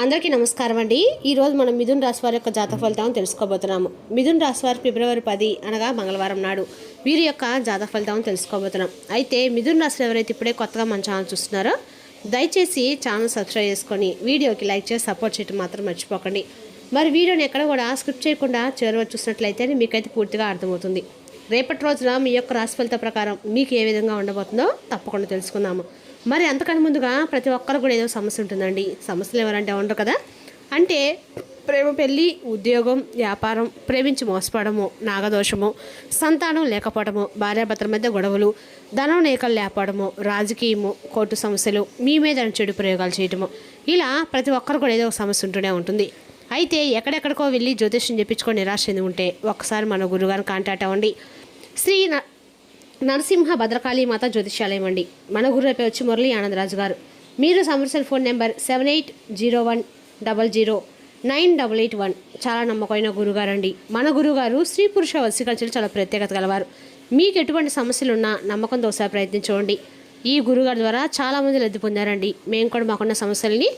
అందరికీ నమస్కారం అండి. ఈరోజు మనం మిథున్ రాశి వారి యొక్క జాతక ఫలితాలను తెలుసుకోబోతున్నాము. మిథున్ రాశి వారు ఫిబ్రవరి 10 అనగా మంగళవారం నాడు వీరి యొక్క జాతక ఫలితాలను తెలుసుకోబోతున్నాం. అయితే మిథున్ రాశిలో ఎవరైతే ఇప్పుడే కొత్తగా మన ఛానల్ చూస్తున్నారో దయచేసి ఛానల్ సబ్స్క్రైబ్ చేసుకొని వీడియోకి లైక్ చేసి సపోర్ట్ చేయడం మాత్రం మర్చిపోకండి. మరి వీడియోని ఎక్కడ కూడా స్కిప్ చేయకుండా చివరి చూసినట్లయితే మీకైతే పూర్తిగా అర్థమవుతుంది. రేపటి రోజున మీ యొక్క రాశి ఫలిత ప్రకారం మీకు ఏ విధంగా ఉండబోతుందో తప్పకుండా తెలుసుకుందాము. మరి అంతకన్నా ముందుగా ప్రతి ఒక్కరు కూడా ఏదో సమస్య ఉంటుందండి. సమస్యలు ఎవరంటే ఉండరు కదా. అంటే ప్రేమ, పెళ్ళి, ఉద్యోగం, వ్యాపారం, ప్రేమించి మోసపోవడము, నాగదోషము, సంతానం లేకపోవడము, భార్యాభర్తల మధ్య గొడవలు, ధనం నేకలు లేకపోవడము, రాజకీయము, కోర్టు సమస్యలు, మీ మీద చెడు ప్రయోగాలు చేయటము, ఇలా ప్రతి ఒక్కరు కూడా ఏదో ఒక సమస్య ఉంటూనే ఉంటుంది. అయితే ఎక్కడెక్కడికో వెళ్ళి జ్యోతిష్యం చెప్పించుకొని నిరాశ చెంది ఉంటే ఒక్కసారి మన గురుగారిని కాంటాక్ట్ అవ్వండి. శ్రీ నరసింహ భద్రకాళి మాత జ్యోతిష్యాలయం అండి. మన గురువు పేరు వచ్చి మురళీ ఆనందరాజు గారు. మీరు సమస్యల ఫోన్ నెంబర్ 7801009881. చాలా నమ్మకమైన గురుగారు అండి. మన గురుగారు స్త్రీ పురుష వశీకరణలు చాలా ప్రత్యేకత గలవారు. మీకు ఎటువంటి సమస్యలు ఉన్నా నమ్మకంతో ఒకసారి ప్రయత్నించండి. ఈ గురుగారి ద్వారా చాలామంది లబ్ధి పొందారండి. మేము కూడా మాకున్న సమస్యల్ని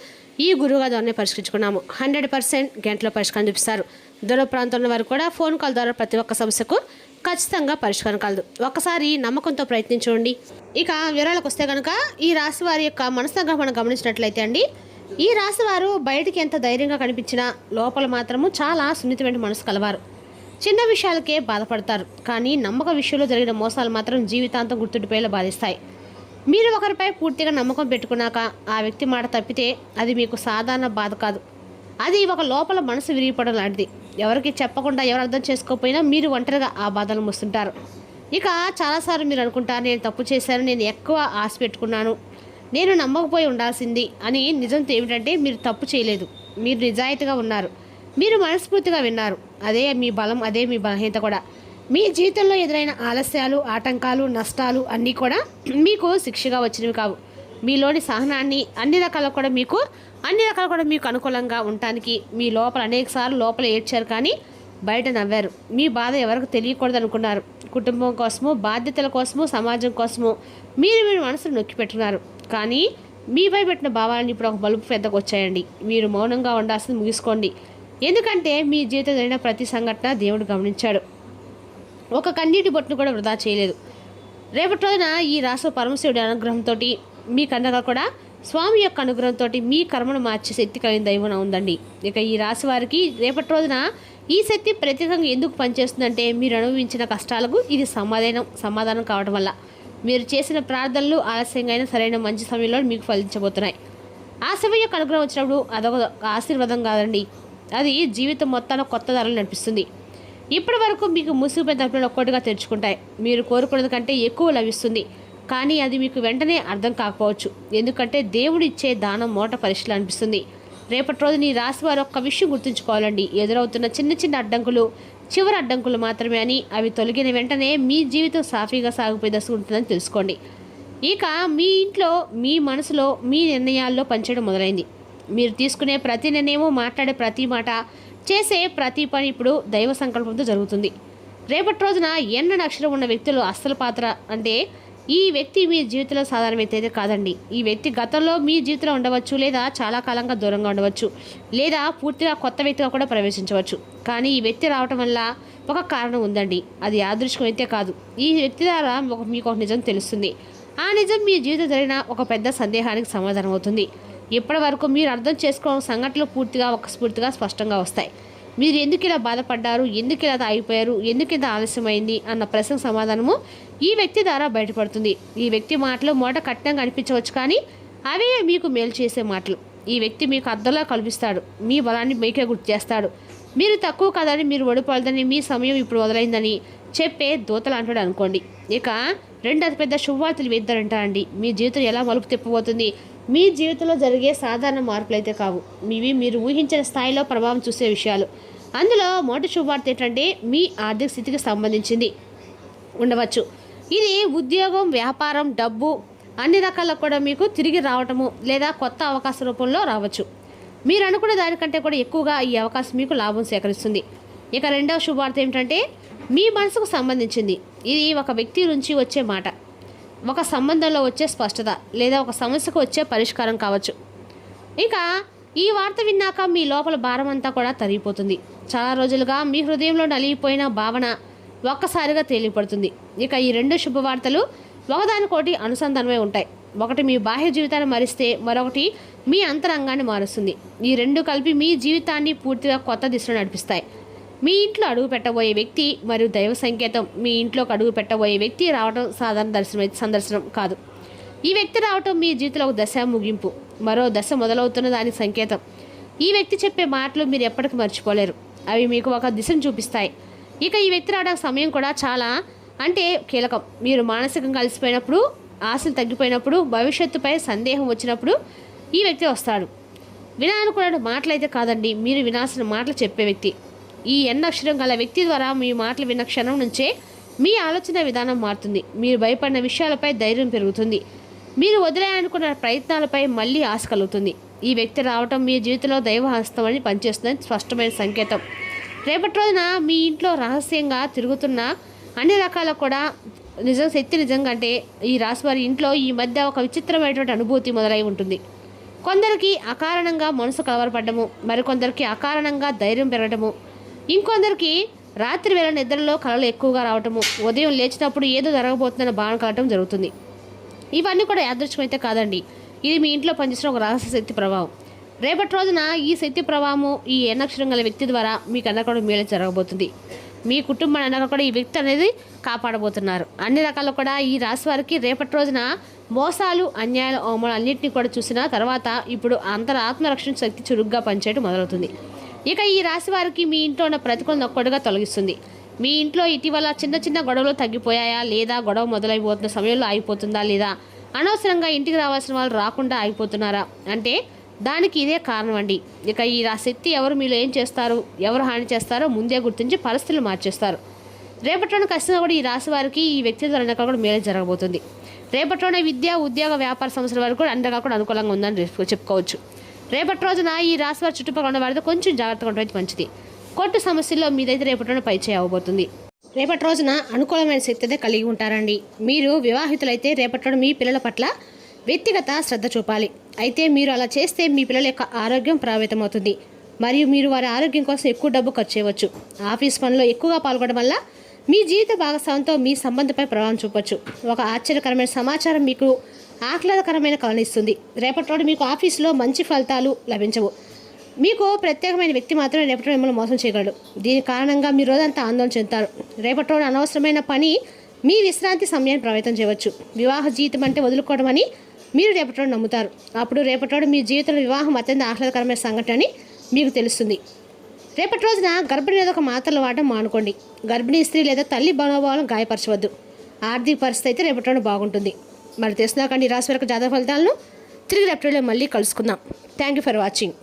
ఈ గురువుగారి ద్వారానే పరిష్కరించుకున్నాము. 100% గంటలో పరిష్కారం చూపిస్తారు. దూర ప్రాంతంలో వారు కూడా ఫోన్ కాల్ ద్వారా ప్రతి ఒక్క సమస్యకు ఖచ్చితంగా పరిష్కారం కలదు. ఒకసారి నమ్మకంతో ప్రయత్నించండి. ఇక వివరాలకు వస్తే కనుక ఈ రాశి వారి యొక్క మనస్తత్వం మనం గమనించినట్లయితే అండి, ఈ రాశి వారు బయటికి ఎంత ధైర్యంగా కనిపించినా లోపల మాత్రము చాలా సున్నితమైన మనసు కలవారు. చిన్న విషయాలకే బాధపడతారు, కానీ నమ్మక విషయంలో జరిగిన మోసాలు మాత్రం జీవితాంతం గుర్తుండిపోయేలా బాధిస్తాయి. మీరు ఒకరిపై పూర్తిగా నమ్మకం పెట్టుకున్నాక ఆ వ్యక్తి మాట తప్పితే అది మీకు సాధారణ బాధ కాదు. అది ఒక లోపల మనసు విరిగిపోవడం లాంటిది. ఎవరికి చెప్పకుండా, ఎవరు అర్థం చేసుకోకపోయినా మీరు ఒంటరిగా ఆ బాధను మోస్తుంటారు. ఇక చాలాసార్లు మీరు అనుకుంటారు, నేను తప్పు చేశాను, నేను ఎక్కువ ఆశ పెట్టుకున్నాను, నేను నమ్మకపోయి ఉండాల్సింది అని. నిజం ఏమిటంటే మీరు తప్పు చేయలేదు, మీరు నిజాయితీగా ఉన్నారు, మీరు మనస్ఫూర్తిగా విన్నారు. అదే మీ బలం, అదే మీ బలహీనత కూడా. మీ జీవితంలో ఎదురైన ఆలస్యాలు, ఆటంకాలు, నష్టాలు అన్నీ కూడా మీకు శిక్షగా వచ్చినవి కావు. మీలోని సహనాన్ని అన్ని రకాలు కూడా మీకు అనుకూలంగా ఉండటానికి మీ లోపల అనేకసార్లు లోపల ఏడ్చారు, కానీ బయట నవ్వారు. మీ బాధ ఎవరికి తెలియకూడదు అనుకున్నారు. కుటుంబం కోసము, బాధ్యతల కోసము, సమాజం కోసము మీరు మనసును నొక్కి పెట్టుకున్నారు. కానీ మీపై పెట్టిన భావాలను ఇప్పుడు ఒక బలుపు పెద్దకు వచ్చాయండి. మీరు మౌనంగా ఉండాల్సింది ముగిసుకోండి. ఎందుకంటే మీ జీవితం జరిగిన ప్రతి సంఘటన దేవుడు గమనించాడు. ఒక కన్నీటి బొట్టును కూడా వృధా చేయలేదు. రేపటి రోజున ఈ రాశి పరమశివుడి అనుగ్రహంతో మీ కన్నగా కూడా స్వామి యొక్క అనుగ్రహంతో మీ కర్మను మార్చే శక్తి కలిగిన దైవం ఉందండి. ఇక ఈ రాశి వారికి రేపటి రోజున ఈ శక్తి ప్రత్యేకంగా ఎందుకు పనిచేస్తుందంటే మీరు అనుభవించిన కష్టాలకు ఇది సమాధానం కావడం వల్ల మీరు చేసిన ప్రార్థనలు ఆలస్యంగా అయినా సరైన మంచి సమయంలో మీకు ఫలించబోతున్నాయి. ఆ శివ యొక్క అనుగ్రహం వచ్చినప్పుడు అదొక ఆశీర్వాదం కాదండి, అది జీవితం మొత్తాన్ని కొత్త ధరలు నడిపిస్తుంది. ఇప్పటి వరకు మీకు మూసిపోయిన తప్పులు ఒక్కొక్కటిగా తెరుచుకుంటాయి. మీరు కోరుకున్నది కంటే ఎక్కువ లభిస్తుంది, కానీ అది మీకు వెంటనే అర్థం కాకపోవచ్చు. ఎందుకంటే దేవుడు ఇచ్చే దానం మోట పరీక్షలు అనిపిస్తుంది. రేపటి రోజు నీ రాశి వారు ఒక్క విషయం గుర్తుంచుకోవాలండి. ఎదురవుతున్న చిన్న చిన్న అడ్డంకులు చివరి అడ్డంకులు మాత్రమే అని, అవి తొలగిన వెంటనే మీ జీవితం సాఫీగా సాగిపోయి దశ ఉంటుందని తెలుసుకోండి. ఇక మీ ఇంట్లో, మీ మనసులో, మీ నిర్ణయాల్లో పనిచేయడం మొదలైంది. మీరు తీసుకునే ప్రతి నిర్ణయము, మాట్లాడే ప్రతి మాట, చేసే ప్రతి పని ఇప్పుడు దైవ సంకల్పంతో జరుగుతుంది. రేపటి రోజున ఎన్న అక్షరం ఉన్న వ్యక్తులు అస్సలు పాత్ర అంటే ఈ వ్యక్తి మీ జీవితంలో సాధారణ వ్యక్తి అయితే కాదండి. ఈ వ్యక్తి గతంలో మీ జీవితంలో ఉండవచ్చు, లేదా చాలా కాలంగా దూరంగా ఉండవచ్చు, లేదా పూర్తిగా కొత్త వ్యక్తిగా కూడా ప్రవేశించవచ్చు. కానీ ఈ వ్యక్తి రావటం వల్ల ఒక కారణం ఉందండి. అది యాదృచ్ఛికం అయితే కాదు. ఈ వ్యక్తి ద్వారా మీకు ఒక నిజం తెలుస్తుంది. ఆ నిజం మీ జీవితం జరిగిన ఒక పెద్ద సందేహానికి సమాధానం అవుతుంది. ఇప్పటి వరకు మీరు అర్థం చేసుకోవడం సంఘటనలు పూర్తిగా స్ఫూర్తిగా స్పష్టంగా వస్తాయి. మీరు ఎందుకు ఇలా బాధపడ్డారు, ఎందుకు ఇలా ఆగిపోయారు, ఎందుకు ఇంత ఆలస్యమైంది అన్న ప్రశ్నకు సమాధానము ఈ వ్యక్తి ద్వారా బయటపడుతుంది. ఈ వ్యక్తి మాటలు మొదట కఠినంగా అనిపించవచ్చు, కానీ అవే మీకు మేలు చేసే మాటలు. ఈ వ్యక్తి మీకు అర్థంలా కల్పిస్తాడు, మీ బలాన్ని మీకే గుర్తు చేస్తాడు. మీరు తక్కువ కాదని, మీరు ఓడిపోలేదని, మీ సమయం ఇప్పుడు మొదలైందని చెప్పే దూతలు అంటాడు అనుకోండి. ఇక రెండు అతిపెద్ద శుభవార్తలు వేద్దారంటారండి. మీ జీవితం ఎలా మలుపు తిప్పబోతుంది. మీ జీవితంలో జరిగే సాధారణ మార్పులు అయితే కావు, మీరు ఊహించిన స్థాయిలో ప్రభావం చూసే విషయాలు. అందులో మొదటి శుభవార్త ఏంటంటే మీ ఆర్థిక స్థితికి సంబంధించింది ఉండవచ్చు. ఇది ఉద్యోగం, వ్యాపారం, డబ్బు అన్ని రకాలకు కూడా మీకు తిరిగి రావటము, లేదా కొత్త అవకాశ రూపంలో రావచ్చు. మీరు అనుకునే దానికంటే కూడా ఎక్కువగా ఈ అవకాశం మీకు లాభం సేకరిస్తుంది. ఇక రెండవ శుభవార్త ఏమిటంటే మీ మనసుకు సంబంధించింది. ఇది ఒక వ్యక్తి నుంచి వచ్చే మాట, ఒక సంబంధంలో వచ్చే స్పష్టత, లేదా ఒక సమస్యకు వచ్చే పరిష్కారం కావచ్చు. ఇక ఈ వార్త విన్నాక మీ లోపల భారం అంతా కూడా తరిగిపోతుంది. చాలా రోజులుగా మీ హృదయంలో నలిగిపోయిన భావన ఒక్కసారిగా తేలిపడుతుంది. ఇక ఈ రెండు శుభవార్తలు ఒకదానికోటి అనుసంధానమై ఉంటాయి. ఒకటి మీ బాహ్య జీవితాన్ని మరిస్తే మరొకటి మీ అంతరంగాన్ని మారుస్తుంది. ఈ రెండు కలిపి మీ జీవితాన్ని పూర్తిగా కొత్త దిశలో నడిపిస్తాయి. మీ ఇంట్లో అడుగు పెట్టబోయే వ్యక్తి మరియు దైవ సంకేతం. మీ ఇంట్లోకి అడుగు పెట్టబోయే వ్యక్తి రావడం సాధారణ సందర్శనం కాదు. ఈ వ్యక్తి రావటం మీ జీవితంలో ఒక దశ ముగింపు, మరో దశ మొదలవుతున్న దానికి సంకేతం. ఈ వ్యక్తి చెప్పే మాటలు మీరు ఎప్పటికీ మర్చిపోలేరు. అవి మీకు ఒక దిశను చూపిస్తాయి. ఇక ఈ వ్యక్తి రావడానికి సమయం కూడా చాలా కీలకం. మీరు మానసికంగా కలిసిపోయినప్పుడు, ఆశలు తగ్గిపోయినప్పుడు, భవిష్యత్తుపై సందేహం వచ్చినప్పుడు ఈ వ్యక్తి వస్తాడు. వినాలనుకున్న మాటలైతే కాదండి, మీరు వినాల్సిన మాటలు చెప్పే వ్యక్తి. ఈ ఎన్ అక్షరం గల వ్యక్తి ద్వారా మీ మాటలు విన్న క్షణం నుంచే మీ ఆలోచన విధానం మారుతుంది. మీరు భయపడిన విషయాలపై ధైర్యం పెరుగుతుంది. మీరు వదిలేయాలనుకున్న ప్రయత్నాలపై మళ్ళీ ఆశ కలుగుతుంది. ఈ వ్యక్తి రావటం మీ జీవితంలో దైవ హస్తం అని పనిచేస్తుందని స్పష్టమైన సంకేతం. రేపటి రోజున మీ ఇంట్లో రహస్యంగా తిరుగుతున్న అన్ని రకాల కూడా శక్తి నిజంగా ఈ రాశి వారి ఇంట్లో ఈ మధ్య ఒక విచిత్రమైనటువంటి అనుభూతి మొదలై ఉంటుంది. కొందరికి అకారణంగా మనసు కలవరపడ్డము, మరికొందరికి అకారణంగా ధైర్యం పెరగటము, ఇంకొందరికి రాత్రి వేళ నిద్రలో కలలు ఎక్కువగా రావటము, ఉదయం లేచినప్పుడు ఏదో జరగబోతుందన్న భావన కలగటం జరుగుతుంది. ఇవన్నీ కూడా యాదృచ్ఛికం అయితే కాదండి, ఇది మీ ఇంట్లో పనిచేసిన ఒక రహస్య శక్తి ప్రభావం. రేపటి రోజున ఈ శక్తి ప్రభావము ఈ ఎన్నక్షరం గల వ్యక్తి ద్వారా మీకు అన్న కూడా మేలు జరగబోతుంది. మీ కుటుంబాన్ని అన్నగా కూడా ఈ వ్యక్తి అనేది కాపాడబోతున్నారు. అన్ని రకాలు కూడా ఈ రాశి వారికి రేపటి రోజున మోసాలు, అన్యాయాలు, అవమానాలు అన్నింటినీ కూడా చూసిన తర్వాత ఇప్పుడు ఆత్మరక్షణ శక్తి చురుగ్గా పనిచేయడం మొదలవుతుంది. ఇక ఈ రాశి వారికి మీ ఇంట్లో ఉన్న ప్రతికూలత ఒక్కటిగా తొలగిస్తుంది. మీ ఇంట్లో ఇటీవల చిన్న చిన్న గొడవలు తగ్గిపోయాయా, లేదా గొడవ మొదలైపోతున్న సమయంలో ఆగిపోతుందా, లేదా అనవసరంగా ఇంటికి రావాల్సిన వాళ్ళు రాకుండా ఆగిపోతున్నారా దానికి ఇదే కారణం అండి. ఇక ఈ శక్తి ఎవరు మీలో ఏం చేస్తారు, ఎవరు హాని చేస్తారో ముందే గుర్తించి పరిస్థితులు మార్చేస్తారు. రేపట్లోనే ఖచ్చితంగా కూడా ఈ రాశి వారికి ఈ వ్యక్తి ద్వారా కూడా మేలు జరగబోతుంది. రేపట్లోనే విద్య, ఉద్యోగ, వ్యాపార సంస్థల వరకు కూడా అన్ని రకాలు కూడా అనుకూలంగా ఉందని చెప్పుకోవచ్చు. రేపటి రోజున ఈ రాశి వారి చుట్టుపక్కల ఉన్న వారితో కొంచెం జాగ్రత్తగా ఉండడం మంచిది. కోర్టు సమస్యల్లో మీదైతే రేపటిలోనే పై చేయబోతుంది. రేపటి రోజున అనుకూలమైన శక్తి అయితే కలిగి ఉంటారండి. మీరు వివాహితులైతే రేపటిలో మీ పిల్లల పట్ల వ్యక్తిగత శ్రద్ధ చూపాలి. అయితే మీరు అలా చేస్తే మీ పిల్లల యొక్క ఆరోగ్యం ప్రభావితమవుతుంది మరియు మీరు వారి ఆరోగ్యం కోసం ఎక్కువ డబ్బు ఖర్చు చేయవచ్చు. ఆఫీస్ పనిలో ఎక్కువగా పాల్గొనడం వల్ల మీ జీవిత భాగస్వామితో మీ సంబంధంపై ప్రభావం చూపవచ్చు. ఒక ఆశ్చర్యకరమైన సమాచారం మీకు ఆహ్లాదకరమైన కలనిస్తుంది. రేపటి రోజు మీకు ఆఫీసులో మంచి ఫలితాలు లభించవు. మీకు ప్రత్యేకమైన వ్యక్తి మాత్రమే రేపటి రోజు మిమ్మల్ని మోసం చేయగలడు. దీని కారణంగా మీరు రోజంతా ఆందోళన చెందుతారు. రేపటి రోజు అనవసరమైన పని మీ విశ్రాంతి సమయాన్ని ప్రభావితం చేయవచ్చు. వివాహ జీవితం అంటే వదులుకోవడం అని మీరు రేపటి రోజు నమ్ముతారు. అప్పుడు రేపటి రోజు మీ జీవితంలో వివాహం అత్యంత ఆహ్లాదకరమైన సంఘటన అని మీకు తెలుస్తుంది. రేపటి రోజున గర్భిణీ ఏదో ఒక మాత్రలు వాడడం మానుకోండి. గర్భిణీ స్త్రీ లేదా తల్లి మనోభావాలను గాయపరచవద్దు. ఆర్థిక పరిస్థితి అయితే రేపటి రోజు బాగుంటుంది. మరి తెలుసుకున్నాకండి రాశి వరకు జాతక ఫలితాలను తిరిగి రేపటి రోజులో మళ్ళీ కలుసుకుందాం. Thank you for watching.